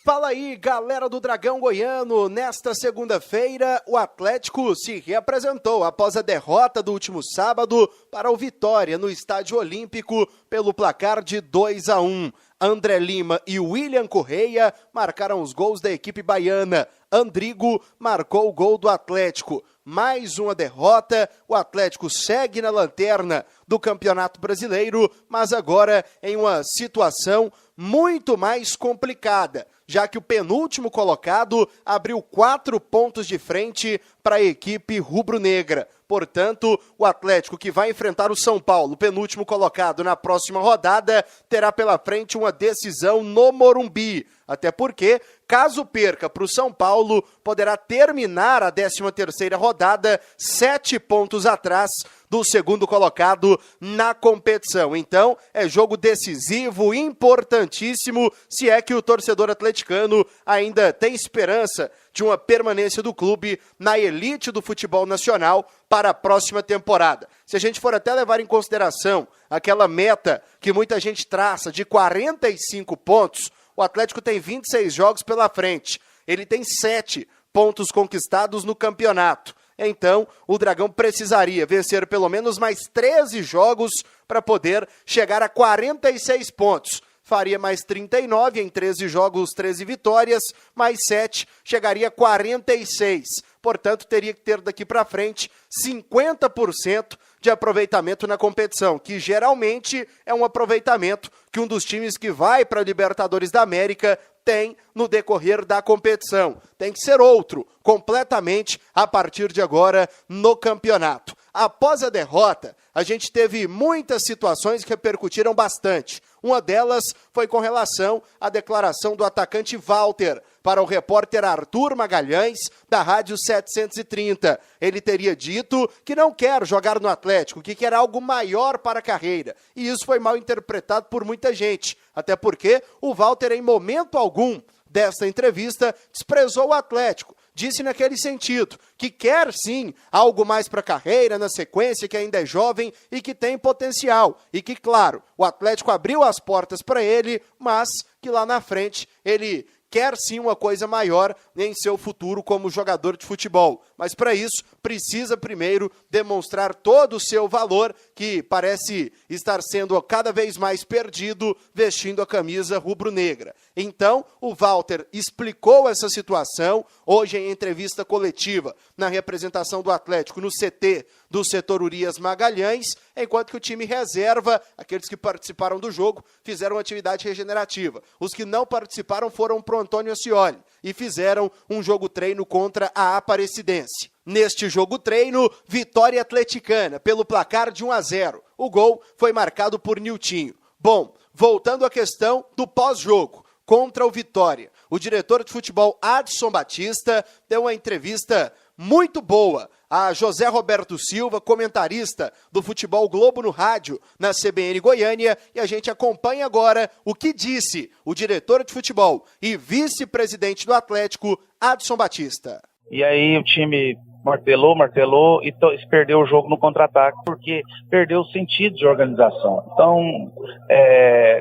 Fala aí, galera do Dragão Goiano. Nesta segunda-feira, o Atlético se reapresentou após a derrota do último sábado para o Vitória no Estádio Olímpico pelo placar de 2-1. André Lima e William Correia marcaram os gols da equipe baiana. Andrigo marcou o gol do Atlético. Mais uma derrota, o Atlético segue na lanterna do Campeonato Brasileiro, mas agora em uma situação muito mais complicada, já que o penúltimo colocado abriu 4 pontos de frente para a equipe rubro-negra. Portanto, o Atlético, que vai enfrentar o São Paulo, penúltimo colocado na próxima rodada, terá pela frente uma decisão no Morumbi. Até porque, caso perca para o São Paulo, poderá terminar a 13ª rodada 7 pontos atrás do segundo colocado na competição. Então, é jogo decisivo, importantíssimo, se é que o torcedor atleticano ainda tem esperança de uma permanência do clube na elite do futebol nacional para a próxima temporada. Se a gente for até levar em consideração aquela meta que muita gente traça de 45 pontos, o Atlético tem 26 jogos pela frente. Ele tem 7 pontos conquistados no campeonato. Então, o Dragão precisaria vencer pelo menos mais 13 jogos para poder chegar a 46 pontos. Faria mais 39 em 13 jogos, 13 vitórias, mais 7, chegaria a 46. Portanto, teria que ter daqui para frente 50% de aproveitamento na competição, que geralmente é um aproveitamento que um dos times que vai para a Libertadores da América tem no decorrer da competição. Tem que ser outro, completamente, a partir de agora, no campeonato. Após a derrota, a gente teve muitas situações que repercutiram bastante. Uma delas foi com relação à declaração do atacante Walter para o repórter Arthur Magalhães, da Rádio 730. Ele teria dito que não quer jogar no Atlético, que quer algo maior para a carreira. E isso foi mal interpretado por muita gente. Até porque o Walter, em momento algum desta entrevista, desprezou o Atlético. Disse naquele sentido, que quer sim algo mais para a carreira, na sequência, que ainda é jovem e que tem potencial. E que, claro, o Atlético abriu as portas para ele, mas que lá na frente ele quer sim uma coisa maior em seu futuro como jogador de futebol. Mas para isso, precisa primeiro demonstrar todo o seu valor, que parece estar sendo cada vez mais perdido vestindo a camisa rubro-negra. Então, o Walter explicou essa situação hoje em entrevista coletiva na representação do Atlético no CT do setor Urias Magalhães, enquanto que o time reserva, aqueles que participaram do jogo, fizeram atividade regenerativa. Os que não participaram foram pro Antônio Ascioli e fizeram um jogo-treino contra a Aparecidense. Neste jogo-treino, vitória atleticana pelo placar de 1-0. O gol foi marcado por Niltinho. Bom, voltando à questão do pós-jogo contra o Vitória, o diretor de futebol Adson Batista deu uma entrevista muito boa a José Roberto Silva, comentarista do Futebol Globo no rádio, na CBN Goiânia, e a gente acompanha agora o que disse o diretor de futebol e vice-presidente do Atlético, Adson Batista. E aí o time martelou e perdeu o jogo no contra-ataque, porque perdeu o sentido de organização. Então,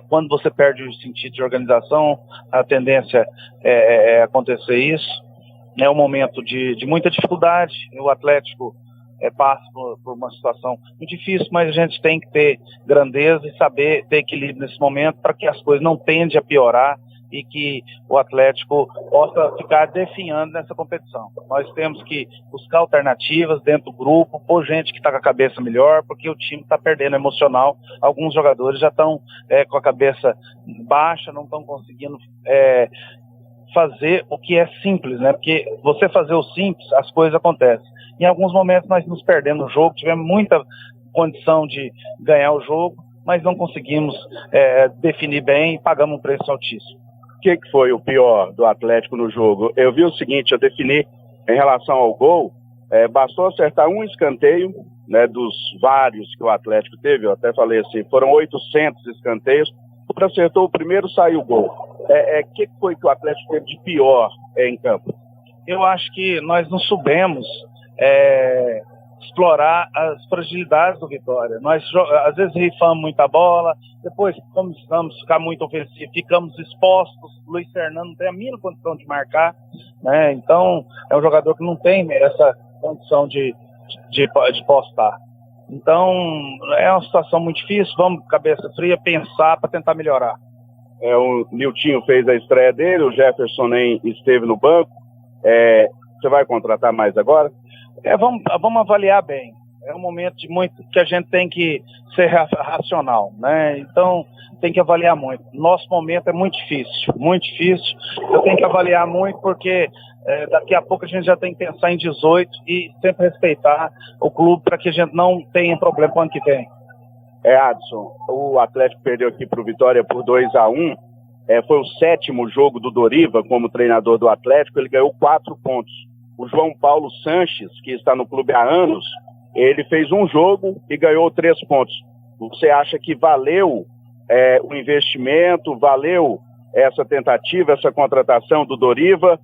quando você perde o sentido de organização, a tendência é acontecer isso. É um momento de muita dificuldade, o Atlético passa por uma situação muito difícil, mas a gente tem que ter grandeza e saber ter equilíbrio nesse momento para que as coisas não tendem a piorar e que o Atlético possa ficar definhando nessa competição. Nós temos que buscar alternativas dentro do grupo, pôr gente que está com a cabeça melhor, porque o time está perdendo emocional. Alguns jogadores já estão com a cabeça baixa, não estão conseguindo fazer o que é simples, né? Porque você fazer o simples, as coisas acontecem. Em alguns momentos nós nos perdemos no jogo, tivemos muita condição de ganhar o jogo, mas não conseguimos definir bem e pagamos um preço altíssimo. O que foi o pior do Atlético no jogo? Eu vi o seguinte, eu defini em relação ao gol, bastou acertar um escanteio, né, dos vários que o Atlético teve, eu até falei assim, foram 800 escanteios, quando acertou o primeiro, saiu o gol. O que foi que o Atlético teve de pior em campo? Eu acho que nós não soubemos explorar as fragilidades do Vitória. Nós, às vezes, rifamos muita bola, depois começamos a ficar muito ofensivos, ficamos expostos. O Luiz Fernando não tem a mínima condição de marcar, né? Então, é um jogador que não tem essa condição de postar. Então, é uma situação muito difícil. Vamos, cabeça fria, pensar para tentar melhorar. O Niltinho fez a estreia dele, o Jefferson nem esteve no banco. Você vai contratar mais agora? Vamos avaliar bem. É um momento que a gente tem que ser racional, né? Então, tem que avaliar muito. Nosso momento é muito difícil, muito difícil. Eu tenho que avaliar muito porque daqui a pouco a gente já tem que pensar em 18 e sempre respeitar o clube para que a gente não tenha problema para o ano que vem. Adson, o Atlético perdeu aqui para o Vitória por 2-1. Foi o 7º jogo do Doriva como treinador do Atlético, ele ganhou 4 pontos. O João Paulo Sanches, que está no clube há anos, ele fez um jogo e ganhou 3 pontos. Você acha que valeu o investimento, valeu essa tentativa, essa contratação do Doriva?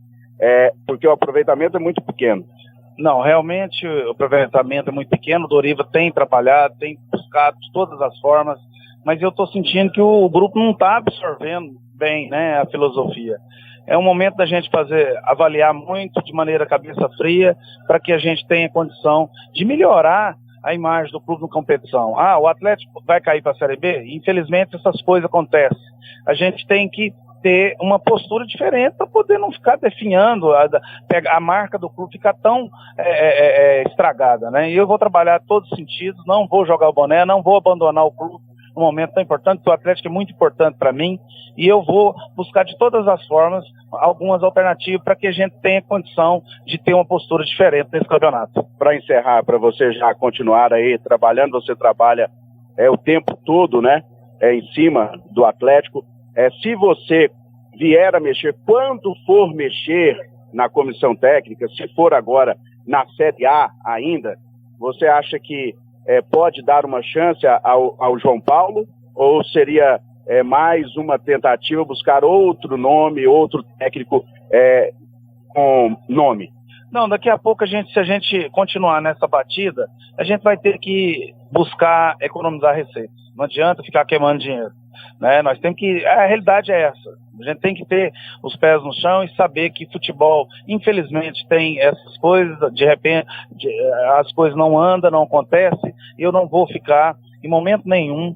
Porque o aproveitamento é muito pequeno. Não, realmente o aproveitamento é muito pequeno. O Doriva tem trabalhado, tem buscado de todas as formas, mas eu estou sentindo que o grupo não está absorvendo bem, né, a filosofia. É um momento da gente avaliar muito de maneira cabeça fria para que a gente tenha condição de melhorar a imagem do clube na competição. O Atlético vai cair para a Série B? Infelizmente essas coisas acontecem. A gente tem que ter uma postura diferente para poder não ficar definhando, a marca do clube ficar tão estragada, né? E eu vou trabalhar em todos os sentidos, não vou jogar o boné, não vou abandonar o clube num momento tão importante, porque o Atlético é muito importante para mim, e eu vou buscar de todas as formas algumas alternativas para que a gente tenha condição de ter uma postura diferente nesse campeonato. Para encerrar, para você já continuar aí trabalhando, você trabalha o tempo todo, né? Em cima do Atlético. Se você vier a mexer, quando for mexer na comissão técnica, se for agora na Série A ainda, você acha que pode dar uma chance ao João Paulo? Ou seria mais uma tentativa buscar outro nome, outro técnico com nome? Não, daqui a pouco, se a gente continuar nessa batida, a gente vai ter que buscar economizar receitas. Não adianta ficar queimando dinheiro, né? Nós temos que... A realidade é essa. A gente tem que ter os pés no chão e saber que futebol, infelizmente, tem essas coisas. De repente, as coisas não andam, não acontecem. E eu não vou ficar, em momento nenhum,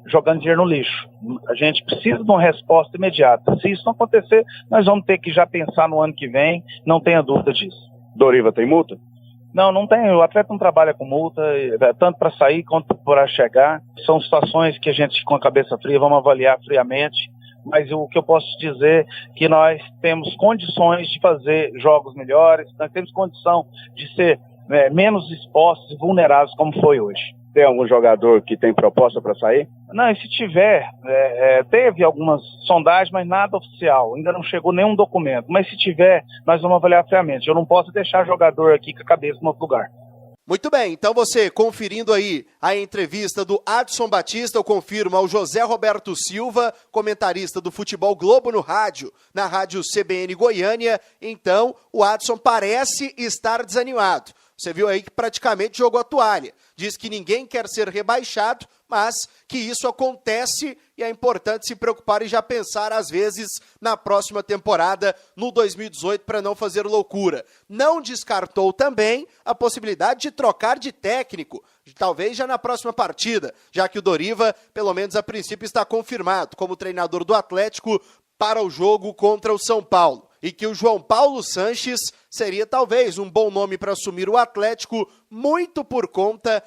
jogando dinheiro no lixo. A gente precisa de uma resposta imediata. Se isso não acontecer, nós vamos ter que já pensar no ano que vem. Não tenha dúvida disso. Doriva tem multa? Não tem. O atleta não trabalha com multa, tanto para sair quanto para chegar. São situações que a gente, com a cabeça fria, vamos avaliar friamente. Mas o que eu posso dizer é que nós temos condições de fazer jogos melhores, nós temos condição de ser menos expostos e vulneráveis como foi hoje. Tem algum jogador que tem proposta para sair? Não, e se tiver, teve algumas sondagens, mas nada oficial, ainda não chegou nenhum documento. Mas se tiver, nós vamos avaliar friamente. Eu não posso deixar jogador aqui com a cabeça no outro lugar. Muito bem, então você conferindo aí a entrevista do Adson Batista, eu confirmo ao José Roberto Silva, comentarista do Futebol Globo no rádio, na rádio CBN Goiânia. Então, o Adson parece estar desanimado. Você viu aí que praticamente jogou a toalha. Diz que ninguém quer ser rebaixado, mas que isso acontece e é importante se preocupar e já pensar, às vezes, na próxima temporada, no 2018, para não fazer loucura. Não descartou também a possibilidade de trocar de técnico, talvez já na próxima partida, já que o Doriva, pelo menos a princípio, está confirmado como treinador do Atlético para o jogo contra o São Paulo. E que o João Paulo Sanches seria talvez um bom nome para assumir o Atlético, muito por conta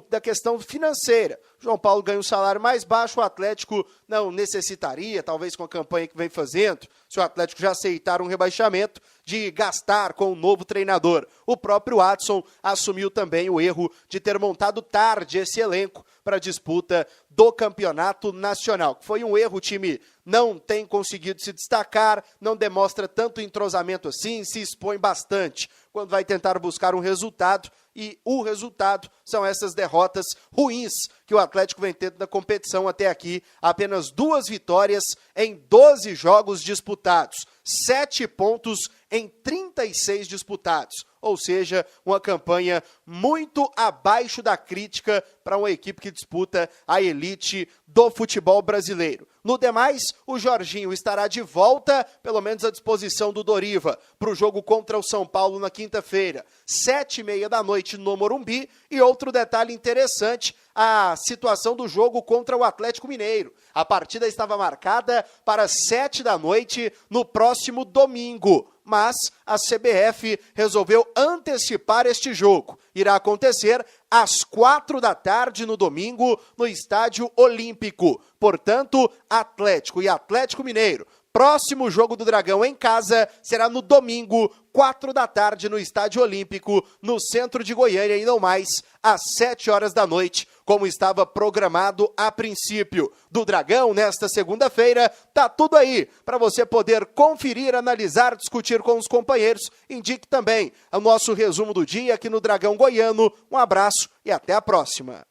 da questão financeira. João Paulo ganha um salário mais baixo, o Atlético não necessitaria, talvez com a campanha que vem fazendo, se o Atlético já aceitar um rebaixamento, de gastar com um novo treinador. O próprio Adson assumiu também o erro de ter montado tarde esse elenco para a disputa do Campeonato Nacional, que foi um erro. O time não tem conseguido se destacar, não demonstra tanto entrosamento assim, se expõe bastante quando vai tentar buscar um resultado, e o resultado são essas derrotas ruins que o Atlético vem tendo na competição até aqui. Apenas 2 vitórias em 12 jogos disputados, 7 pontos em 36 disputados. ou seja, uma campanha muito abaixo da crítica para uma equipe que disputa a elite do futebol brasileiro. No demais, o Jorginho estará de volta, pelo menos à disposição do Doriva, para o jogo contra o São Paulo na quinta-feira, 19h30 no Morumbi. E outro detalhe interessante, a situação do jogo contra o Atlético Mineiro. A partida estava marcada para 19h no próximo domingo, mas a CBF resolveu antecipar este jogo. Irá acontecer às 4h no domingo, no Estádio Olímpico. Portanto, Atlético e Atlético Mineiro. Próximo jogo do Dragão em casa será no domingo, 4h no Estádio Olímpico, no centro de Goiânia, e não mais às 19h, como estava programado a princípio. Do Dragão, nesta segunda-feira, tá tudo aí para você poder conferir, analisar, discutir com os companheiros. Indique também o nosso resumo do dia aqui no Dragão Goiano. Um abraço e até a próxima.